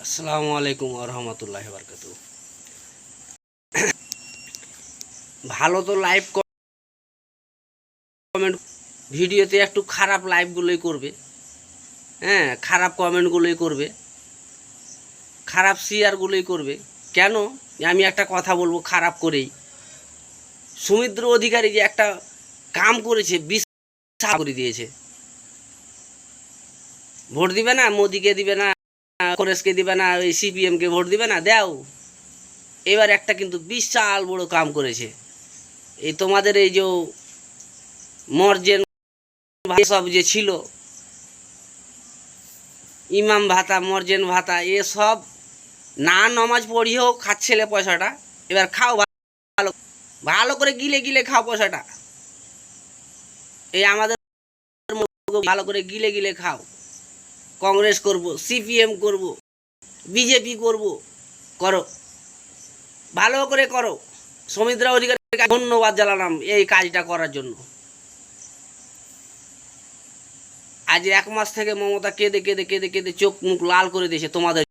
আসসালামু আলাইকুম রহমতুল্লাহি বারকাতু। ভালো তো লাইভ কমেন্ট, ভিডিওতে একটু খারাপ লাইভগুলোই করবে। হ্যাঁ, খারাপ কমেন্টগুলোই করবে, খারাপ শেয়ারগুলোই করবে। কেন? আমি একটা কথা বলবো খারাপ করেই। সুমিত্র অধিকারী যে একটা কাম করেছে, বিশ্বাস করে দিয়েছে। ভোট দিবে না, মোদিকে দিবে না, কংগ্রেসকে দিবে না, ওই সিপিএমকে ভোট দিবে না, দাও। এবার একটা কিন্তু বিশাল বড় কাম করেছে। এই তোমাদের এই যে মর্জেন সব যে ছিল, ইমাম ভাতা, মর্জেন ভাতা, এসব না নমাজ পড়িয়েও খাচ্ছেলে পয়সাটা। এবার খাও, ভালো ভালো করে গিলে গিলে খাও পয়সাটা। এই আমাদের ভালো করে গিলে গিলে খাও। কংগ্রেস করব, সিপিএম করব, বিজেপি করব, করো, ভালো করে করো। সৌমিত্রা অধিকারীকে ধন্যবাদ জানালাম এই কাজটা করার জন্য। আজ 1 মাস থেকে মমতা কেঁদে কেঁদে কেঁদে কেঁদে চোখ মুখ লাল করে দিয়েছে তোমাদের।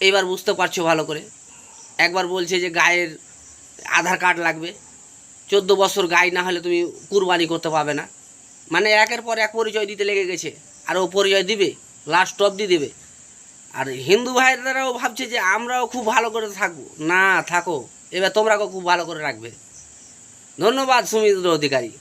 এইবার বুঝতে পারছো ভালো করে। একবার বলছে যে গায়ের আধার কার্ড লাগবে, 14 বছর গায়ে না হলে তুমি কুরবানি করতে পারবে না। মানে একের পর এক পরিচয় দিতে লেগে গেছে, আর ও পরিচয় দিবে, লাস্ট অবধি দেবে। আর হিন্দু ভাইরাও ভাবছে যে আমরাও খুব ভালো করে থাকবো। না থাকো, এবার তোমরাও খুব ভালো করে রাখবে। ধন্যবাদ সুমিত্র অধিকারী।